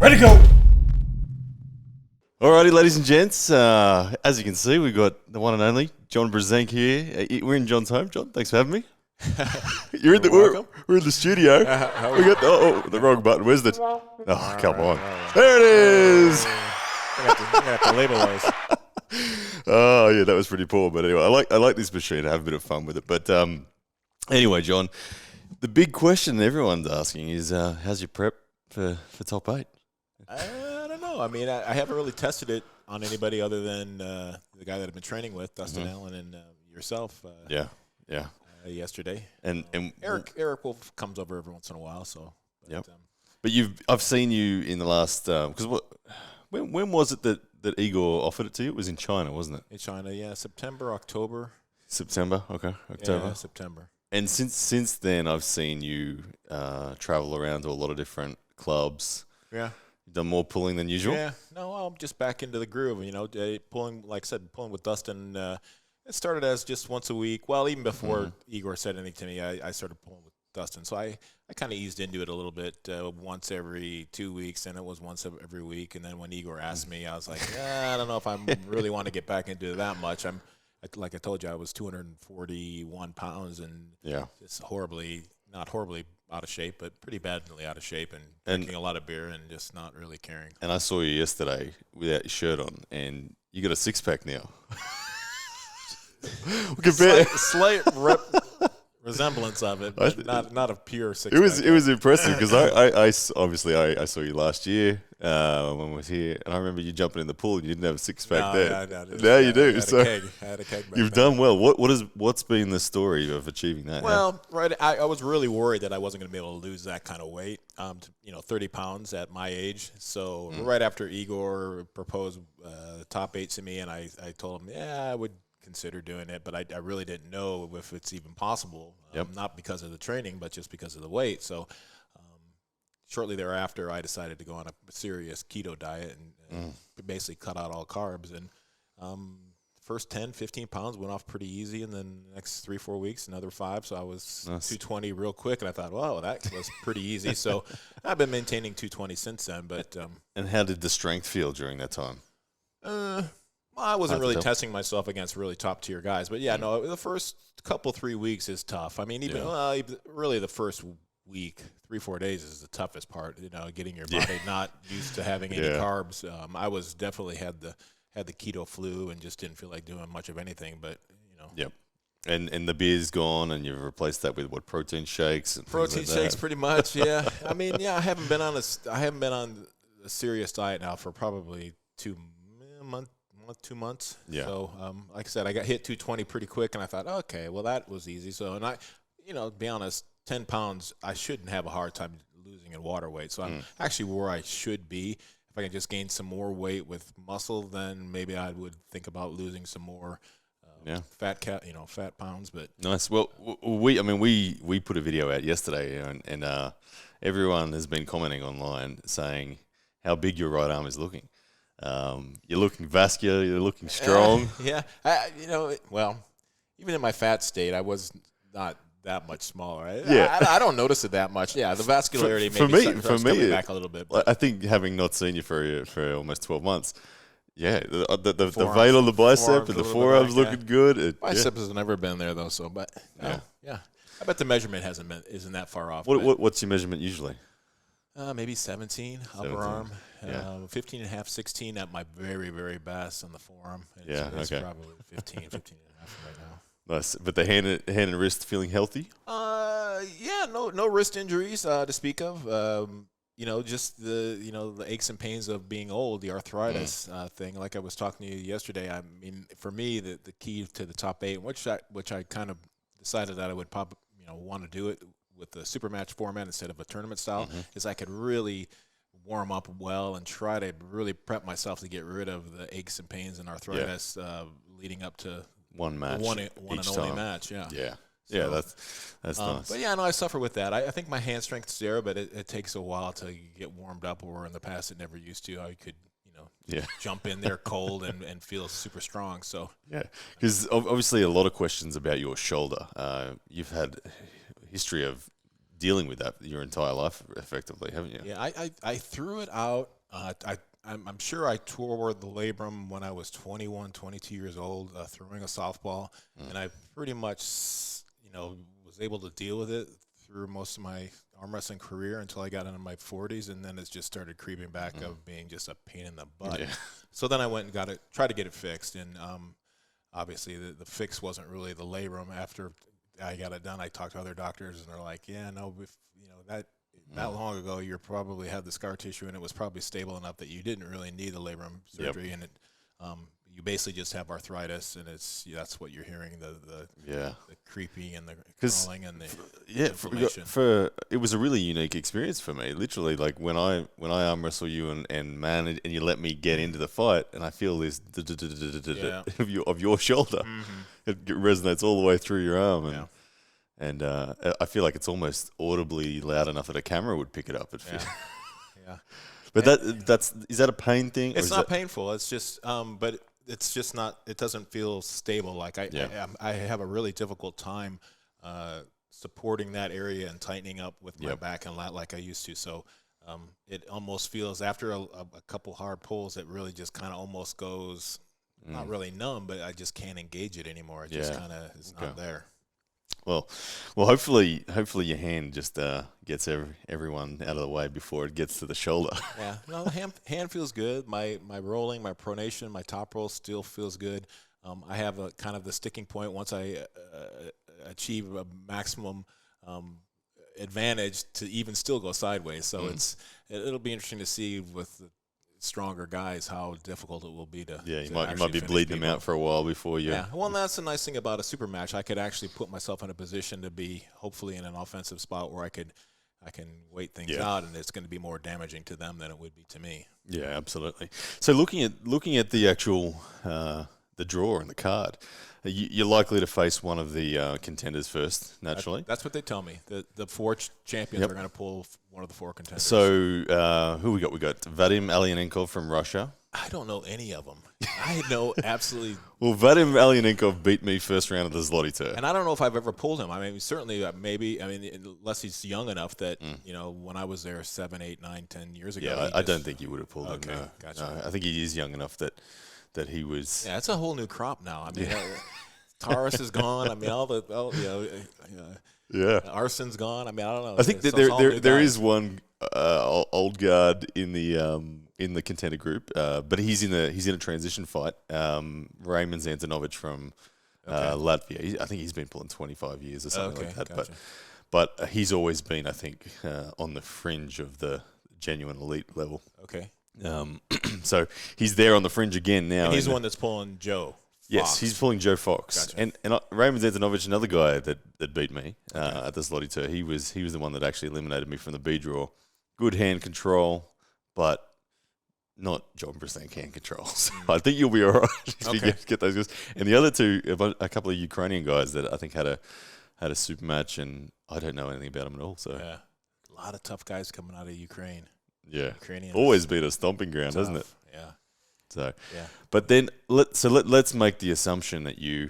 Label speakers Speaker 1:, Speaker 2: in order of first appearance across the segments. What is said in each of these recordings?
Speaker 1: Ready to go.
Speaker 2: Alrighty, ladies and gents. As you can see, we've got the one and only John Brzenk here. We're in John's home. John, thanks for having me. We're in the studio. We got the wrong button. Where's the? Oh, come on! There it is.
Speaker 1: I'm gonna have to label those.
Speaker 2: Oh yeah, that was pretty poor. But anyway, I like this machine. I have a bit of fun with it. But anyway, John, the big question everyone's asking is, how's your prep for top 8?
Speaker 1: I don't know. I mean, I haven't really tested it on anybody other than the guy that I've been training with, Dustin Allen, and yourself. Yesterday. And Eric comes over every once in a while. So.
Speaker 2: But I've seen you in the last because when was it that Igor offered it to you? It was in China, wasn't it?
Speaker 1: In China, yeah, September, October.
Speaker 2: September, okay, October.
Speaker 1: Yeah, September.
Speaker 2: And since then, I've seen you travel around to a lot of different clubs.
Speaker 1: Yeah.
Speaker 2: You've done more pulling than usual?
Speaker 1: Yeah. No, I'm just back into the groove. You know, pulling, like I said, pulling with Dustin. It started as just once a week. Well, even before Igor said anything to me, I started pulling with Dustin. So I kind of eased into it a little bit, once every 2 weeks, and it was once every week. And then when Igor asked me, I was like, I don't know if I really want to get back into it that much. Like I told you, I was 241 pounds and just not horribly out of shape, but pretty badly out of shape and drinking a lot of beer and just not really caring.
Speaker 2: And I saw you yesterday without your shirt on, and you got a six-pack now.
Speaker 1: Slight resemblance of it, but not a pure six-pack.
Speaker 2: It was impressive because I saw you last year when we was here, and I remember you jumping in the pool and you didn't have a six-pack then. Now you do.
Speaker 1: I had a keg
Speaker 2: you've done well. What's been the story of achieving that?
Speaker 1: Well, right, I was really worried that I wasn't going to be able to lose that kind of weight, 30 pounds at my age. So right after Igor proposed top 8 to me, and I told him, I would consider doing it, but I really didn't know if it's even possible. Not because of the training, but just because of the weight. So shortly thereafter, I decided to go on a serious keto diet and basically cut out all carbs. And first 10, 15 pounds went off pretty easy, and then the next 3-4 weeks, another 5. So I was 220 real quick, and I thought, wow, that was pretty easy. So I've been maintaining 220 since then. But
Speaker 2: and how did the strength feel during that time?
Speaker 1: I wasn't really testing myself against really top-tier guys. But, the first couple, 3 weeks is tough. I mean, even really the first week, 3-4 days is the toughest part, getting your body not used to having any carbs. I was definitely had the keto flu and just didn't feel like doing much of anything. But,
Speaker 2: Yep. And the beer's gone, and you've replaced that with protein shakes and
Speaker 1: protein
Speaker 2: things like
Speaker 1: shakes,
Speaker 2: that.
Speaker 1: pretty much. Yeah. I mean, I haven't been on a serious diet now for probably 2 months.
Speaker 2: Yeah.
Speaker 1: So, like I said, I got hit 220 pretty quick, and I thought, okay, well, that was easy. So, and to be honest, 10 pounds, I shouldn't have a hard time losing in water weight. So I'm actually where I should be. If I can just gain some more weight with muscle, then maybe I would think about losing some more fat pounds. But
Speaker 2: nice. Well, we put a video out yesterday, and everyone has been commenting online saying how big your right arm is looking. You're looking vascular. You're looking strong.
Speaker 1: Well, even in my fat state, I was not that much smaller. I don't notice it that much. Yeah, the vascularity
Speaker 2: for me,
Speaker 1: back a little bit. But
Speaker 2: I think having not seen you for almost 12 months, the vein on the bicep and the forearms looking good.
Speaker 1: Biceps has never been there though. So, but I bet the measurement isn't that far off.
Speaker 2: What's your measurement usually?
Speaker 1: Maybe 17 upper arm, 15 and a half, 16 at my very, very best on the forearm. It's probably 15 and a half right now.
Speaker 2: Nice. But the hand and wrist feeling healthy?
Speaker 1: No wrist injuries to speak of. Just the aches and pains of being old, the arthritis thing. Like I was talking to you yesterday, I mean, for me, the key to the top 8, which I kind of decided that I would want to do it with the supermatch format instead of a tournament style, is I could really warm up well and try to really prep myself to get rid of the aches and pains and arthritis leading up to
Speaker 2: one match,
Speaker 1: one and only match.
Speaker 2: That's nice.
Speaker 1: But I suffer with that. I think my hand strength's there, but it takes a while to get warmed up. Where in the past it never used to. I could jump in there cold and feel super strong. So
Speaker 2: because obviously a lot of questions about your shoulder. You've had history of dealing with that your entire life, effectively, haven't you?
Speaker 1: Yeah, I threw it out. I'm sure I tore the labrum when I was 21, 22 years old, throwing a softball, and I pretty much, was able to deal with it through most of my arm wrestling career until I got into my 40s, and then it just started creeping back of being just a pain in the butt. Yeah. So then I went and tried to get it fixed, and obviously the fix wasn't really the labrum. After I got it done, I talked to other doctors, and they're like, "Yeah, no, if, that long ago, you probably had the scar tissue, and it was probably stable enough that you didn't really need the labrum surgery, and it, you basically just have arthritis, and that's what you're hearing, the creeping and the crawling and the inflammation."
Speaker 2: It was a really unique experience for me. Literally, like when I arm wrestle you and man, and you let me get into the fight, and I feel this of your shoulder, it resonates all the way through your arm, and. And I feel like it's almost audibly loud enough that a camera would pick it up.
Speaker 1: Yeah.
Speaker 2: But is that a pain thing?
Speaker 1: It's not painful. It's just, but it's just not. It doesn't feel stable. Like I have a really difficult time supporting that area and tightening up with my back and lat like I used to. So it almost feels after a couple hard pulls, it really just kind of almost goes not really numb, but I just can't engage it anymore. It just kind of is not there.
Speaker 2: Well, hopefully your hand just gets everyone out of the way before it gets to the shoulder.
Speaker 1: Yeah, no, the hand feels good. My rolling, my pronation, my top roll still feels good. I have a kind of the sticking point once I achieve a maximum advantage to even still go sideways. So it'll be interesting to see with the stronger guys how difficult it will be to
Speaker 2: you might be bleeding them out for a while before you.
Speaker 1: Yeah, well, and that's the nice thing about a super match. I could actually put myself in a position to be hopefully in an offensive spot where I can wait things out, and it's going to be more damaging to them than it would be to me.
Speaker 2: Yeah, absolutely. So looking at the actual the draw and the card, you're likely to face one of the contenders first, naturally.
Speaker 1: That's what they tell me. The four champions are going to pull one of the four contenders.
Speaker 2: So who we got? We got Vadim Alyanenkov from Russia.
Speaker 1: I don't know any of them. I know absolutely.
Speaker 2: Well, Vadim Alyanenkov beat me first round of the Zloty.
Speaker 1: And I don't know if I've ever pulled him. I mean, certainly, maybe. I mean, unless he's young enough that, when I was there 7, 8, 9, 10 years ago.
Speaker 2: Yeah, I don't think you would have pulled him.
Speaker 1: No. Gotcha.
Speaker 2: No, I think he is young enough that he was.
Speaker 1: Yeah, it's a whole new crop now. I mean, Taurus is gone. I mean, Arson's gone. I mean, I don't know.
Speaker 2: I think that there is one old guard in the contender group, but he's in a transition fight. Raymond Zantanovich from Latvia. I think he's been pulling 25 years or something like that.
Speaker 1: Gotcha.
Speaker 2: But he's always been, I think, on the fringe of the genuine elite level.
Speaker 1: Okay.
Speaker 2: So he's there on the fringe again now.
Speaker 1: And he's the one that's pulling Joe Fox.
Speaker 2: Yes, he's pulling Joe Fox.
Speaker 1: Gotcha.
Speaker 2: And Raymond Zantanovich, another guy that beat me at the Zloty tour, he was the one that actually eliminated me from the B draw. Good hand control, but not John Brzenk hand control. So I think you'll be all right if you get those guys. And the other two, a couple of Ukrainian guys that I think had a super match, and I don't know anything about them at all. So
Speaker 1: yeah, a lot of tough guys coming out of Ukraine.
Speaker 2: Yeah, always been a stomping ground, hasn't it?
Speaker 1: Yeah.
Speaker 2: So, but then let's make the assumption that you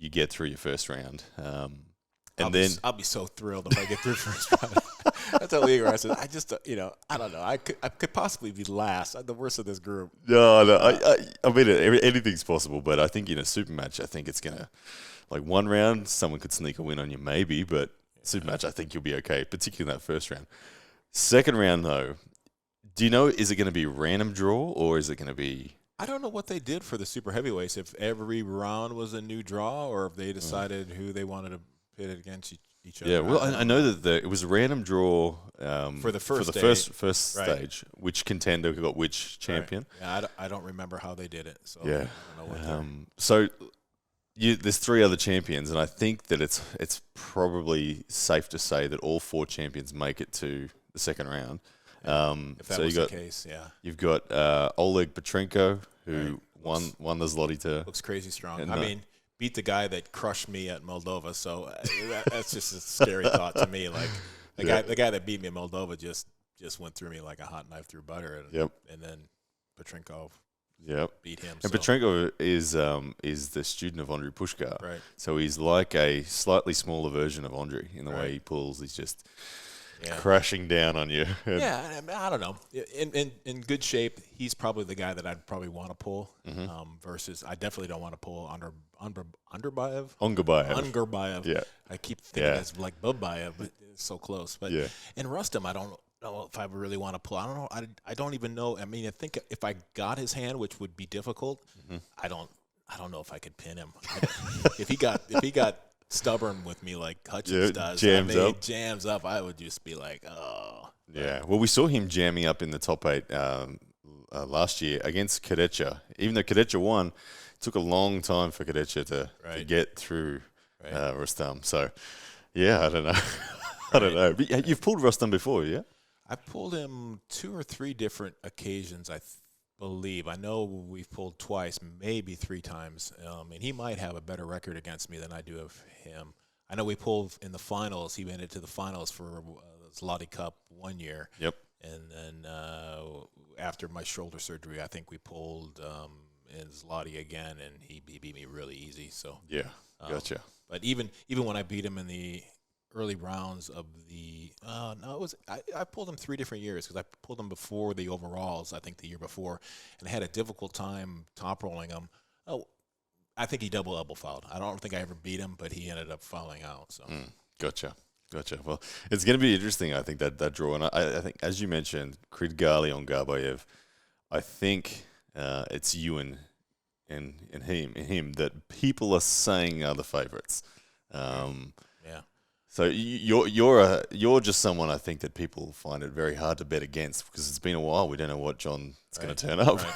Speaker 2: get through your first round, I'll be so thrilled if I get through first round.
Speaker 1: I tell Igor, I said, I don't know, I could possibly be last, the worst of this group.
Speaker 2: No, I mean anything's possible, but I think in a super match, I think it's gonna one round, someone could sneak a win on you maybe, but super match, I think you'll be okay, particularly in that first round. Second round though. Do you know, is it going to be random draw or is it going to be...
Speaker 1: I don't know what they did for the super heavyweights, if every round was a new draw or if they decided who they wanted to pit it against each other.
Speaker 2: Yeah, well, I know that it was a random draw
Speaker 1: for the first
Speaker 2: stage, which contender got which champion.
Speaker 1: Right. Yeah, I don't remember how they did it. So
Speaker 2: yeah.
Speaker 1: I don't know
Speaker 2: so there's three other champions, and I think that it's probably safe to say that all four champions make it to the second round.
Speaker 1: If that was the case,
Speaker 2: you've got Oleg Petrenko, who won the Zloty tour.
Speaker 1: Looks crazy strong. And, beat the guy that crushed me at Moldova. So that's just a scary thought to me. Like the guy that beat me in Moldova just went through me like a hot knife through butter. And then Petrenko beat him.
Speaker 2: And Petrenko is the student of Andrei Pushkar.
Speaker 1: Right.
Speaker 2: So he's like a slightly smaller version of Andrei in the way he pulls. He's just crashing down on you.
Speaker 1: Yeah, I don't know. In good shape, he's probably the guy that I'd probably want to pull. Versus, I definitely don't want to pull Underbayev. Ungerbayev.
Speaker 2: Yeah.
Speaker 1: I keep thinking it's like Bubayev, but it's so close. But in Rustam, I don't know if I really want to pull. I don't know. I don't even know. I mean, I think if I got his hand, which would be difficult, I don't know if I could pin him. If he got stubborn with me like Hutchins does, jams up, I would just be like, oh.
Speaker 2: Yeah. Well, we saw him jamming up in the top 8 last year against Kadecha. Even though Kadecha won, it took a long time for Kadecha to get through Rustam. So, yeah, I don't know. I don't know. But you've pulled Rustam before, yeah?
Speaker 1: I pulled him 2 or 3 different occasions, I believe. I know we've pulled twice, maybe 3 times, and he might have a better record against me than I do of him. I know we pulled in the finals. He made it to the finals for the Zloty Cup one year.
Speaker 2: Yep.
Speaker 1: And then after my shoulder surgery, I think we pulled in Zloty again, and he beat me really easy. So
Speaker 2: yeah, gotcha.
Speaker 1: But even when I beat him in the early rounds of the I pulled him 3 different years because I pulled him before the overalls, I think the year before, and I had a difficult time top rolling him. I think he double elbow fouled. I don't think I ever beat him, but he ended up fouling out. So
Speaker 2: Gotcha. Well, it's going to be interesting, I think, that draw. And I think, as you mentioned, Kridgali on Garbayev, I think it's you and him that people are saying are the favourites. So you're just someone, I think, that people find it very hard to bet against because it's been a while. We don't know what John's going to turn up. Right.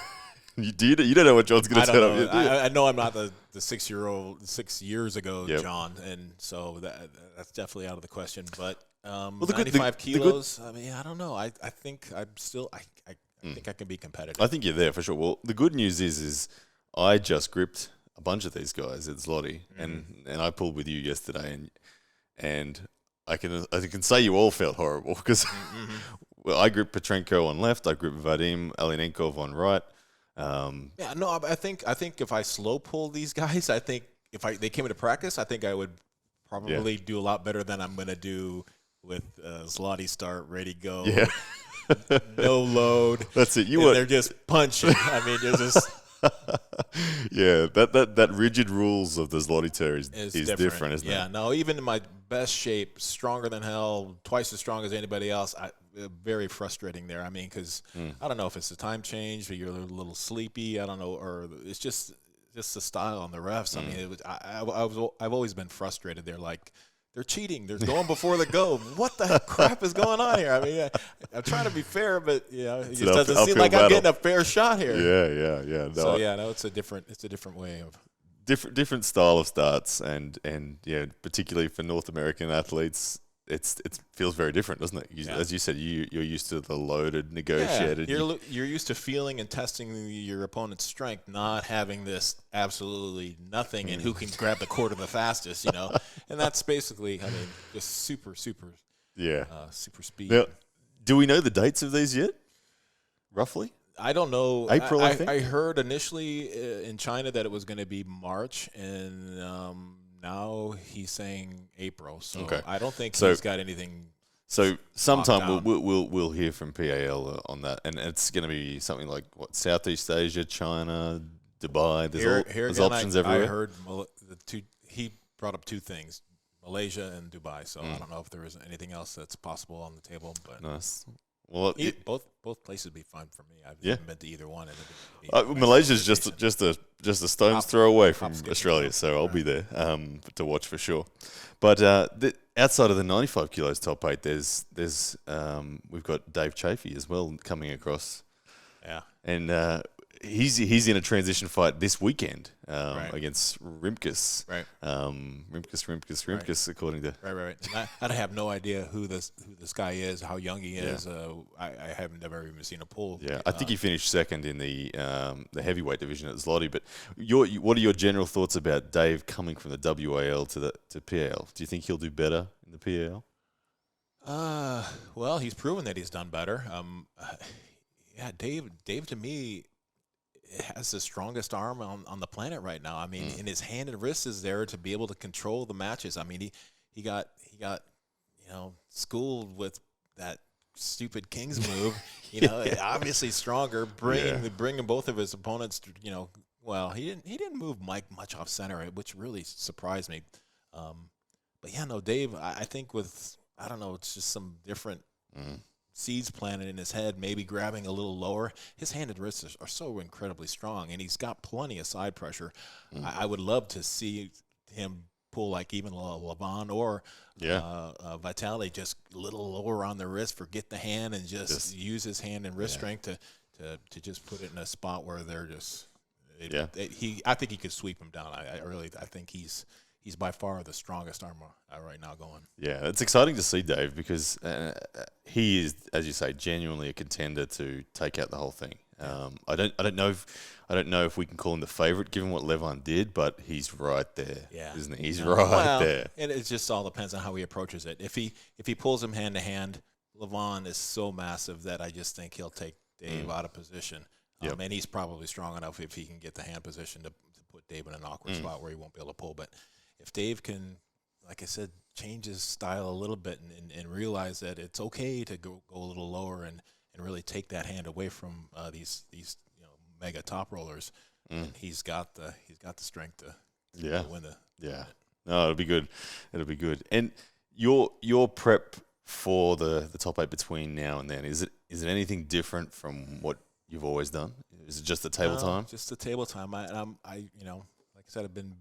Speaker 2: You don't know what John's going to turn up.
Speaker 1: I know I'm not the 6 years ago John, and so that's definitely out of the question. But 95 kilos. I mean, I don't know. I think I'm still. I think I can be competitive.
Speaker 2: I think you're there for sure. Well, the good news is I just gripped a bunch of these guys at Zloty, and I pulled with you yesterday, and I can say you all felt horrible because well, I gripped Petrenko on left, I gripped Vadim Alinenkov on right.
Speaker 1: I think if I slow pull these guys, I think if they came into practice, I think I would probably do a lot better than I'm going to do with Zloty start, ready, go, no load.
Speaker 2: That's it.
Speaker 1: They're just punching. I mean, they're just.
Speaker 2: Yeah, that rigid rules of the Zloty tour is different, isn't it?
Speaker 1: Yeah, no, even in my best shape, stronger tthan hell, twice as strong as anybody else, very frustrating there. I mean, because I don't know if it's the time change or you're a little sleepy. I don't know, or it's just the style on the refs. I mean, I've always been frustrated. They're like, they're cheating. They're going before the go. What the crap is going on here? I mean, I'm trying to be fair, but it just doesn't seem like I'm getting a fair shot here.
Speaker 2: Yeah.
Speaker 1: No, so it's a different way of
Speaker 2: different style of starts, and particularly for North American athletes, it feels very different, doesn't it? As you said, you're used to the loaded, negotiated.
Speaker 1: Yeah, you're used to feeling and testing your opponent's strength, not having this absolutely nothing and who can grab the quarter the fastest, And that's basically, I mean, just super speed.
Speaker 2: Now, do we know the dates of these yet? Roughly?
Speaker 1: I don't know.
Speaker 2: April, I think?
Speaker 1: I heard initially in China that it was going to be March, and now he's saying April. So I don't think he's got anything.
Speaker 2: So sometime we'll hear from PAL on that, and it's going to be something like Southeast Asia, China, Dubai. There's options everywhere.
Speaker 1: I heard he brought up 2 things: Malaysia and Dubai. So I don't know if there is anything else that's possible on the table. But
Speaker 2: nice. Well,
Speaker 1: both places would be fine for me. I've never been to either one.
Speaker 2: Malaysia's just a stone's throw away from Australia, so I'll be there to watch for sure. But outside of the 95 kilos top 8, there's we've got Dave Chaffee as well coming across. Yeah, and he's in a transition fight this weekend against Rimkus.
Speaker 1: Right.
Speaker 2: Rimkus, according to
Speaker 1: right. I have no idea who this guy is, how young he is. I have never even seen a pull.
Speaker 2: Yeah, I think he finished second in the heavyweight division at Zloty. But what are your general thoughts about Dave coming from the WAL to PAL? Do you think he'll do better in the PAL?
Speaker 1: Well, he's proven that he's done better. Dave to me has the strongest arm on the planet right now. I mean, and his hand and wrist is there to be able to control the matches. I mean, he got schooled with that stupid King's move. Obviously stronger, bringing both of his opponents. Well, he didn't move Mike much off center, which really surprised me. But yeah, no, Dave. I think I don't know, it's just some different seeds planted in his head, maybe grabbing a little lower. His hand and wrists are so incredibly strong, and he's got plenty of side pressure. I would love to see him pull like even Levon or Vitali just a little lower on the wrist, forget the hand, and just use his hand and wrist strength to just put it in a spot where they're just I think he could sweep him down. I think he's by far the strongest armor right now going. Yeah,
Speaker 2: it's exciting to see Dave because he is, as you say, genuinely a contender to take out the whole thing. I don't know if we can call him the favorite given what Levon did, but he's right there, isn't he? He's right there.
Speaker 1: And it just all depends on how he approaches it. If he pulls him hand to hand, Levon is so massive that I just think he'll take Dave out of position. And he's probably strong enough if he can get the hand position to put Dave in an awkward spot where he won't be able to pull. But if Dave can, like I said, change his style a little bit and realize that it's okay to go a little lower and really take that hand away from these mega top rollers, and he's got the strength to win the tournament.
Speaker 2: No, it'll be good. It'll be good. And your prep for the top 8 between now and then, is it anything different from what you've always done? Is it just the table time?
Speaker 1: Just the table time. Like I said, I've been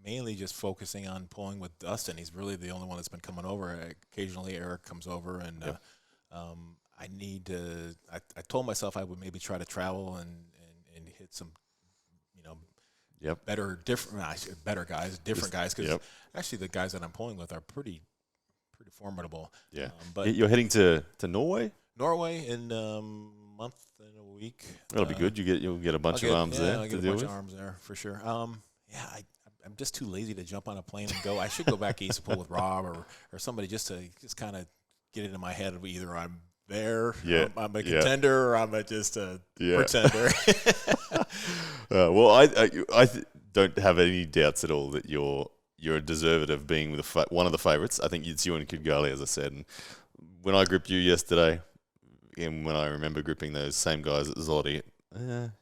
Speaker 1: mainly just focusing on pulling with Dustin. He's really the only one that's been coming over. Occasionally Eric comes over, and I need to. I told myself I would maybe try to travel and hit some, better guys, different guys. Because actually, the guys that I'm pulling with are pretty formidable.
Speaker 2: Yeah, but you're heading to Norway.
Speaker 1: Norway in month and a week.
Speaker 2: That'll be good. You'll get a bunch of arms there.
Speaker 1: I'll get a bunch of arms there for sure. I'm just too lazy to jump on a plane and go. I should go back east and pull with Rob or somebody just to kind of get it in my head of either I'm there, I'm a contender, or I'm just a pretender.
Speaker 2: Well, I don't have any doubts at all that you're deserved of being one of the favourites. I think it's you and Kidgali, as I said. And when I gripped you yesterday, and when I remember gripping those same guys at Zloty,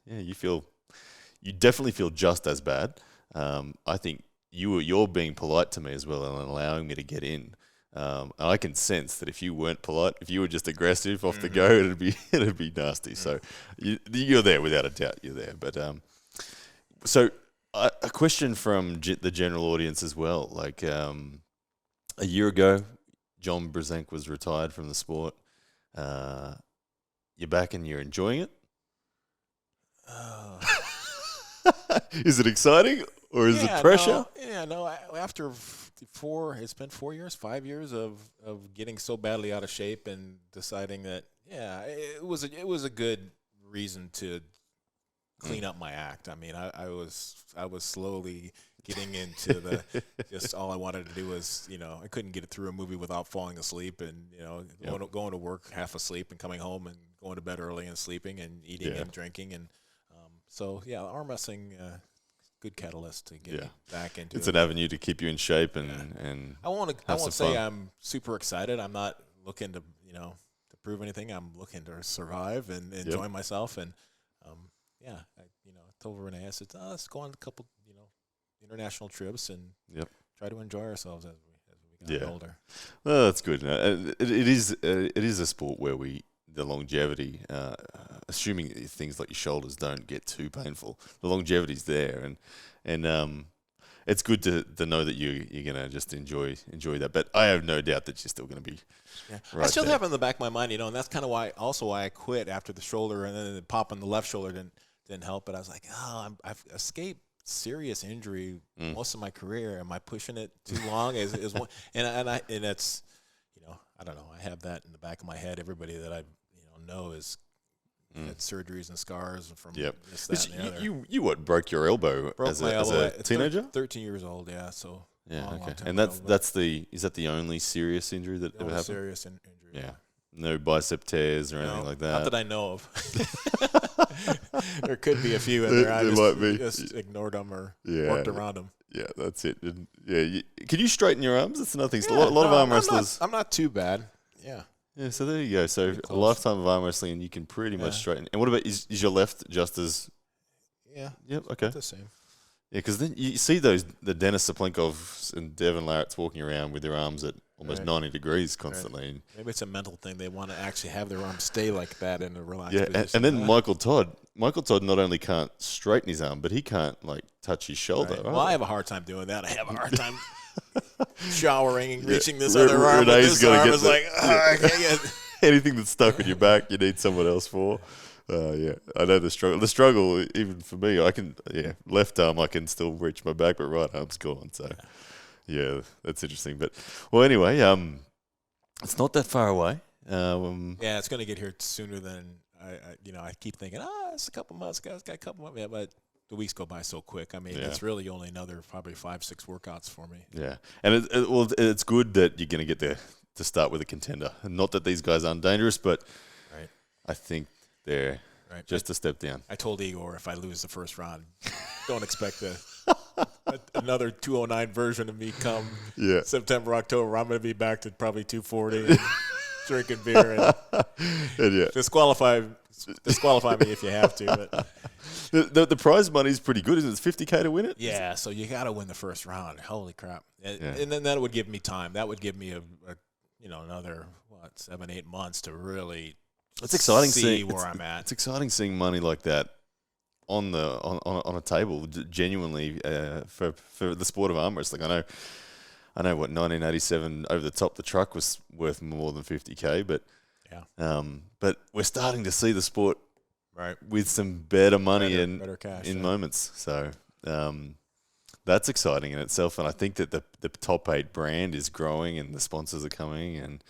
Speaker 2: you definitely feel just as bad. I think you're being polite to me as well and allowing me to get in. And I can sense that if you weren't polite, if you were just aggressive off the go, it'd be nasty. So you're there without a doubt. You're there. But so a question from the general audience as well. Like a year ago, John Brzenk was retired from the sport. You're back and you're enjoying it. Is it exciting or is it pressure?
Speaker 1: After it's been 5 years of getting so badly out of shape and deciding that it was a good reason to clean up my act. I mean, I was slowly getting into the just all I wanted to do was I couldn't get through a movie without falling asleep and going to work half asleep and coming home and going to bed early and sleeping and eating and drinking and arm wrestling. Good catalyst to get back into.
Speaker 2: It's an avenue to keep you in shape and
Speaker 1: I won't say I'm super excited. I'm not looking to to prove anything. I'm looking to survive and enjoy myself. And I told Renee, I said, let's go on a couple international trips and try to enjoy ourselves as we got older.
Speaker 2: Well, that's good. It is a sport where the longevity, assuming things like your shoulders don't get too painful, the longevity's there, and it's good to know that you're gonna just enjoy that. But I have no doubt that you're still gonna be.
Speaker 1: Yeah. Right I still have it in the back of my mind, and that's kind of why I quit after the shoulder, and then the pop on the left shoulder didn't help. But I was like, I've escaped serious injury most of my career. Am I pushing it too long? Is one, and it's I don't know. I have that in the back of my head. Everybody that I know is had surgeries and scars from this, that, and the other.
Speaker 2: You broke your elbow as a teenager?
Speaker 1: 13 years old, so long
Speaker 2: okay.
Speaker 1: time
Speaker 2: And
Speaker 1: ago,
Speaker 2: is that the only serious injury that ever happened?
Speaker 1: Serious injury.
Speaker 2: Yeah. No bicep tears or anything like that.
Speaker 1: Not that I know of. There could be a few in there. I
Speaker 2: might be.
Speaker 1: just ignored them or worked around them.
Speaker 2: Yeah, that's it. And can you straighten your arms? That's another thing. A lot of arm wrestlers.
Speaker 1: I'm not too bad. Yeah.
Speaker 2: Yeah, so there you go. So a lifetime of arm wrestling, and you can pretty much straighten. And what about, is your left just as...
Speaker 1: Yeah.
Speaker 2: Yep, okay.
Speaker 1: The same.
Speaker 2: Yeah, because then you see the Dennis Saplenkovs and Devin Larratt's walking around with their arms at almost 90 degrees constantly. Right.
Speaker 1: Maybe it's a mental thing. They want to actually have their arms stay like that in a relaxed position.
Speaker 2: Yeah, and then Michael Todd not only can't straighten his arm, but he can't, like, touch his shoulder. Right.
Speaker 1: Well, I have a hard time doing that. I have a hard time showering and reaching this other arm. This arm is like, I can't get...
Speaker 2: Anything that's stuck on your back, you need someone else for. Yeah, I know the struggle. The struggle, even for me, left arm I can still reach my back, but right arm's gone. So, yeah, that's interesting. But, well, anyway, it's not that far away.
Speaker 1: Yeah, it's going to get here sooner than I keep thinking, it's a couple months, guys, got a couple months. Yeah, but the weeks go by so quick. I mean, it's really only another probably 5-6 workouts for me.
Speaker 2: Yeah, and it's good that you're going to get to start with a contender. Not that these guys aren't dangerous, but I think they're just a step down.
Speaker 1: I told Igor, if I lose the first round, don't expect another 209 version of me come September, October. I'm going to be back to probably 240 and drinking beer. And disqualify me if you have to. But
Speaker 2: the prize money is pretty good, isn't it? It's $50K to win it?
Speaker 1: Yeah, so you got to win the first round. Holy crap. And then that would give me time. That would give me another 7-8 months to really see where I'm at.
Speaker 2: It's exciting seeing money like that on a table, genuinely, for the sport of arm wrestling. I know what 1987 over the top the truck was worth more than $50K, but we're starting to see the sport with some better money better cash, in moments. So that's exciting in itself, and I think that the top 8 brand is growing and the sponsors are coming, and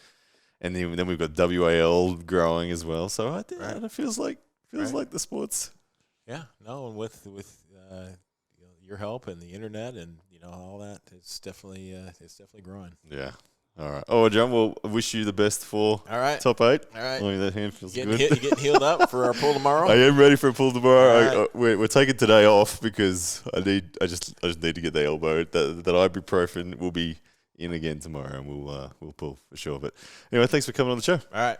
Speaker 2: then we've got WAL growing as well. So it feels like the sports.
Speaker 1: Yeah, no, and with your help and the internet and all that, it's definitely growing.
Speaker 2: Yeah. All right. Oh, John, we'll wish you the best for top 8.
Speaker 1: All right.
Speaker 2: Oh, that hand feels good.
Speaker 1: You getting healed up for our pull tomorrow?
Speaker 2: I am ready for a pull tomorrow. We're taking today off because I just need to get the elbow. That ibuprofen will be in again tomorrow, and we'll pull for sure. But anyway, thanks for coming on the show.
Speaker 1: All right.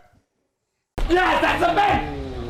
Speaker 3: Yes, that's a man.